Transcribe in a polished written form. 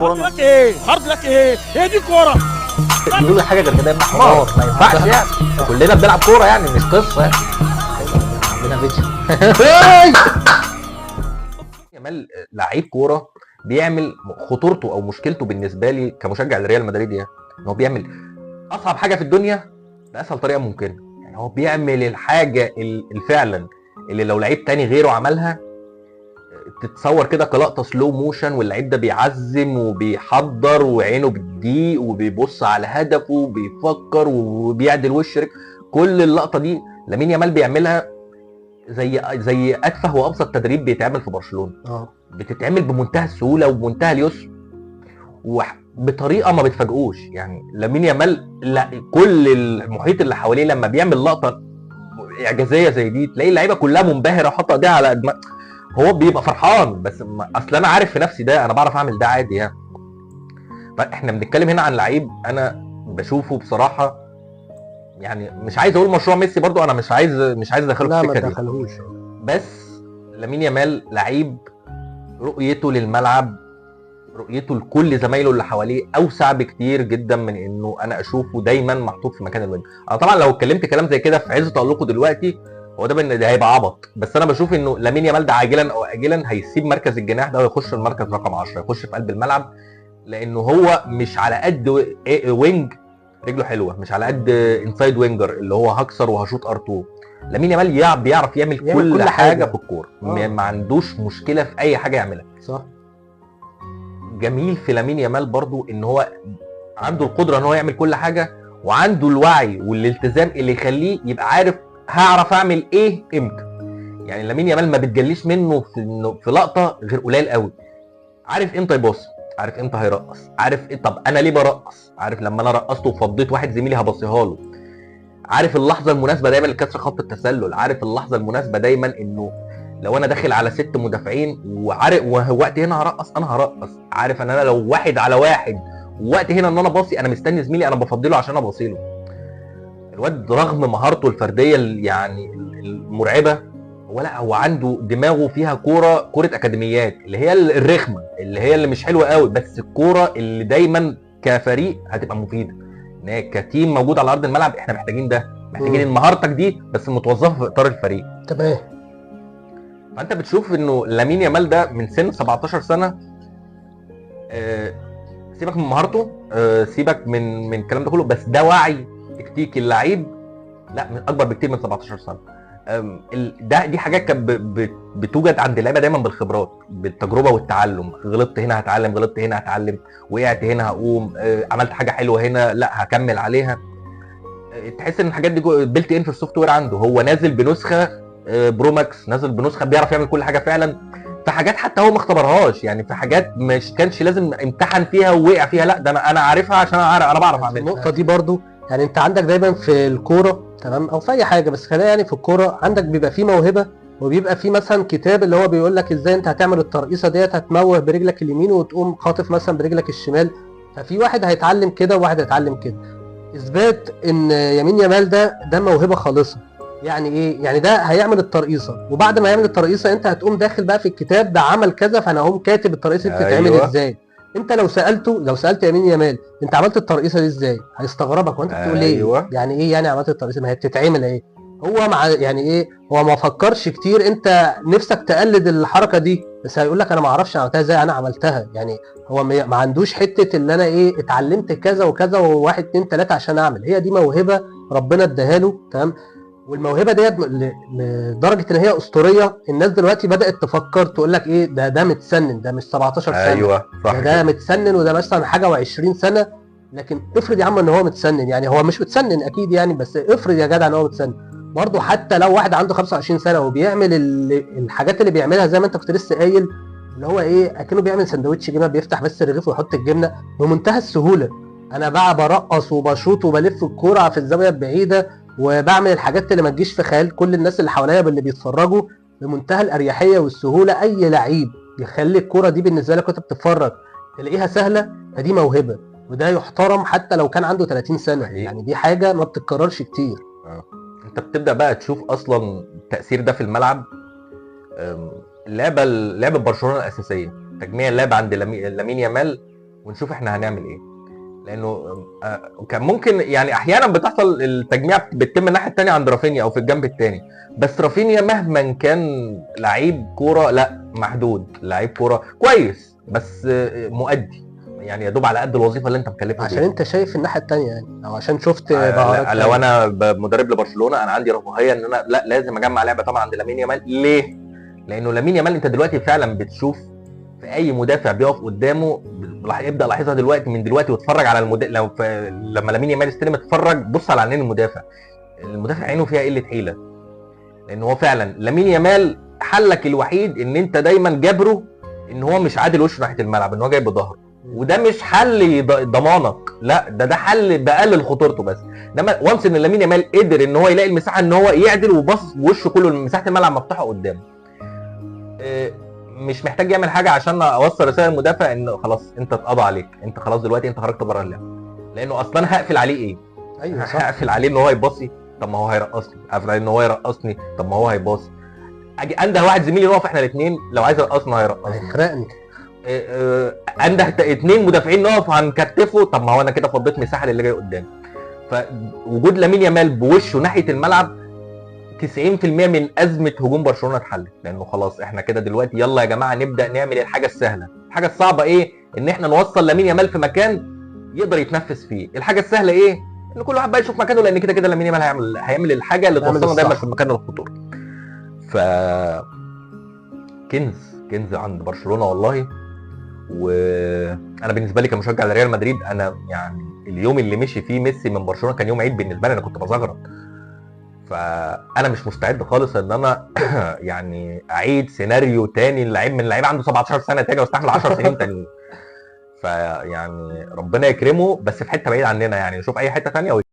هارد لك ايه؟ هارد لك ايه؟ هي دي كوره. يقول لي حاجه غير كده يبقى حمار، ما ينفعش يعني. كلنا بنلعب كوره يعني، مش قصه يعني. عندنا فيديو. جمال لعيب كوره بيعمل خطورته او مشكلته بالنسبه لي كمشجع لريال مدريد يعني ان هو بيعمل اصعب حاجه في الدنيا باسهل طريقه ممكنه. يعني هو بيعمل الحاجه فعلا اللي لو لعيب تاني غيره عملها تتصور كده كلقطه سلو موشن، واللعيب ده بيعزم وبيحضر وعينه بتضيق وبيبص على هدفه وبيفكر وبيعدل وش كل اللقطه دي لامين يامال بيعملها زي اتفه وابسط تدريب بيتعمل في برشلونه. بتتعمل بمنتهى السهوله وبمنتهى اليسر وبطريقه ما بتفاجئوش. يعني لامين يامال لا، كل المحيط اللي حواليه لما بيعمل لقطه اعجازيه زي دي تلاقي اللعيبه كلها منبهره وحاطه ايديها على هو بيبقى فرحان. بس اصل انا عارف في نفسي ده، انا بعرف اعمل ده عادي يعني. فاحنا بنتكلم هنا عن لعيب انا بشوفه بصراحه، يعني مش عايز اقول مشروع ميسي برضو، انا مش عايز ادخله في السكه دي. لا ما تدخلهوش. بس لامين يامال لعيب رؤيته للملعب، رؤيته لكل زمايله اللي حواليه اوسع بكتير جدا من انه انا اشوفه دايما محطوط في مكان الوينج. انا طبعا لو اتكلمت كلام زي كده في عز تألقه دلوقتي هو ده هيبقى عبط، بس انا بشوف انه لامين يامال ده عاجلا او اجلا هيسيب مركز الجناح ده ويخش المركز رقم 10، يخش في قلب الملعب، لانه هو مش على قد وينج رجله حلوه، مش على قد انسايد وينجر اللي هو هكسر وهشوط ار2. لامين يامال بيعرف يعمل كل حاجه في الكوره. ما عندوش مشكله في اي حاجه يعملها. صح. جميل في لامين يامال برضو ان هو عنده القدره ان هو يعمل كل حاجه، وعنده الوعي والالتزام اللي يخليه يبقى عارف هعرف اعمل ايه امتى. يعني لامين يامال ما بتجليش منه في لقطه غير قليل قوي. عارف امتى يبص، عارف امتى هيرقص، عارف إيه. طب انا ليه برقص؟ عارف لما انا رقصته وفضيت واحد زميلي هبصيها له. عارف اللحظه المناسبه دايما لكسر خط التسلل، عارف اللحظه المناسبه دايما انه لو انا داخل على 6 مدافعين وعارف ووقت هنا هرقص انا هرقص. عارف ان انا لو 1 على 1 ووقت هنا ان انا باصي انا مستني زميلي انا بفضله عشان اباصيله. الواد رغم مهارته الفرديه يعني المرعبه، هو عنده دماغه فيها كوره اكاديميات اللي هي الرخمه اللي هي اللي مش حلوه قوي، بس الكوره اللي دايما كفريق هتبقى مفيده. ان هي كتيم موجود على ارض الملعب احنا محتاجين ده، محتاجين مهارتك دي بس متوظفه في اطار الفريق. تمام. فانت بتشوف انه لامين يامال ده من سن 17 سنه، سيبك من مهارته، سيبك من الكلام ده كله، بس ده وعي تكتيكي اللعيب لا اكبر بكتير من 17 سنه. دي حاجات كانت بتوجد عند اللعيبه دايما بالخبرات بالتجربه والتعلم. غلطت هنا هتعلم، غلطت هنا هتعلم، وقعت هنا هقوم، عملت حاجه حلوه هنا لا هكمل عليها. تحس ان الحاجات دي بيلت ان في السوفت وير عنده. هو نازل بنسخه برو ماكس، نازل بنسخه بيعرف يعمل كل حاجه فعلا. في حاجات حتى هو ما اختبرهاش، يعني في حاجات مش كانش لازم امتحن فيها ووقع فيها، لا ده انا عارفها عشان انا بعرف اعملها. النقطه دي برضو يعني انت عندك دايما في الكوره تمام او في اي حاجه، بس خلينا يعني في الكوره عندك بيبقى فيه موهبه وبيبقى فيه مثلا كتاب اللي هو بيقول لك ازاي انت هتعمل الترقيصه ديت، هتموه برجلك اليمين وتقوم خاطف مثلا برجلك الشمال. ففي واحد هيتعلم كده وواحد هيتعلم كده. اثبات ان يمين يامال ده موهبه خالصه. يعني ايه؟ يعني ده هيعمل الترقيصه وبعد ما يعمل الترقيصه انت هتقوم داخل بقى في الكتاب ده عمل كذا، فانا هقوم كاتب الترقيصه دي بتتعمل ازاي. انت لو سالت يمين يامال انت عملت الترقيصه دي ازاي هيستغربك وانت بتقول ايه؟ يعني ايه يعني عملت الترقيصه؟ ما هي بتتعمل ايه. هو مع يعني ايه، هو ما فكرش كتير. انت نفسك تقلد الحركه دي بس هيقول لك انا ما اعرفش عملتها ازاي، انا عملتها. يعني هو ما عندوش حته ان انا ايه اتعلمت كذا وكذا وواحد اتنين تلاته عشان اعمل. هي دي موهبه ربنا اداها له. تمام. والموهبه ديت لدرجه ان هي اسطوريه. الناس دلوقتي بدات تفكر تقول لك ايه ده متسنن، ده مش 17 سنه. ايوه صح. ده متسنن وده مثلا حاجه و20 سنه. لكن افرض يا عم ان هو متسنن، يعني هو مش متسنن اكيد يعني، بس افرض يا جدع ان هو متسنن برضه. حتى لو واحد عنده 25 سنه وبيعمل الحاجات اللي بيعملها زي ما انت كنت لسه قايل، اللي هو ايه اكنه بيعمل سندوتش جبنه، بيفتح بس الرغيف ويحط الجبنه بمنتهى السهوله. انا بقى برقص وبشوط وبلف الكوره في الزاويه البعيده وبعمل الحاجات اللي ما تجيش في خيال كل الناس اللي حواليا اللي بيتفرجوا بمنتهى الاريحيه والسهوله. اي لعيب يخلي الكوره دي بالنسبه لك وانت بتتفرج تلاقيها سهله، فدي موهبه وده يحترم حتى لو كان عنده 30 سنه. يعني دي حاجه ما بتتكررش كتير. انت بتبدا بقى تشوف اصلا التاثير ده في الملعب. لعبه برشلونه الاساسيه، تجميع اللعب عند لامين يامال ونشوف احنا هنعمل ايه. لانه كان ممكن يعني احيانا بتحصل التجميع بتتم الناحيه الثانيه عند رافينيا او في الجنب الثاني، بس رافينيا مهما كان لعيب كوره لا محدود، لعيب كوره كويس بس مؤدي، يعني يا دوب على قد الوظيفه اللي انت مكلفه عشان بيها. انت شايف الناحيه الثانيه يعني، او عشان شفت لا، مهارات لو تانية. انا مدرب لبرشلونه انا عندي رفاهيه ان انا لا لازم اجمع لعبه طبعا عند لامين يامال. ليه؟ لانه لامين يامال انت دلوقتي فعلا بتشوف في اي مدافع بيقف قدامه، ابدا لاحظها دلوقتي من دلوقتي واتفرج على لما لامين يامال يستلم اتفرج بص على عينين المدافع عينه فيها قله حيله، لان هو فعلا لامين يامال حلك الوحيد ان انت دايما جابره ان هو مش عادل وشه ناحيه الملعب، ان هو جاي بظهره، وده مش حل ضمانك، لا ده حل بقلل خطورته بس. انما وانس ان لامين يامال قدر ان هو يلاقي المساحه ان هو يعدل وبص وشه كله مساحه الملعب مفتوحه قدامه، مش محتاج يعمل حاجه عشان اوصل رساله للمدافع ان خلاص انت اتقضى عليك، انت خلاص دلوقتي انت خرجت بره اللعب، لانه اصلا هقفل عليه ايه؟ ايوه صح. هقفل عليه ان هو يباصي، طب ما هو هيرقصني، هقفل عليه ان هو يرقصني، طب ما هو هيباصي، اجي انده واحد زميلي نقف احنا الاثنين لو عايز يرقصنا هيرقصني، هيحرقني. انده اثنين مدافعين نقف هنكتفه، طب ما هو انا كده فضيت مساحه للي جاي قدامي. فوجود لامين يامال بوشه ناحيه الملعب 90% من ازمه هجوم برشلونه اتحلت، لانه خلاص احنا كده دلوقتي يلا يا جماعه نبدا نعمل الحاجه السهله. الحاجه الصعبه ايه؟ ان احنا نوصل لامين يامال في مكان يقدر يتنفس فيه. الحاجه السهله ايه؟ ان كل واحد بقى يشوف مكانه، لان كده كده لامين يامال هيعمل الحاجه اللي توصلنا دايما في مكان الخطوره. ف كنز عند برشلونه والله. وانا بالنسبه لي كمشجع لريال مدريد انا يعني اليوم اللي مشي فيه ميسي من برشلونه كان يوم عيد بالنسبه لي، انا كنت بزغرط. فانا مش مستعد خالص ان انا يعني اعيد سيناريو تاني لعيب من لعيب عنده 17 سنه تاني واستحمل 10 سنين تانيين. فيعني ربنا يكرمه بس في حته بعيد عننا، يعني نشوف اي حته تانيه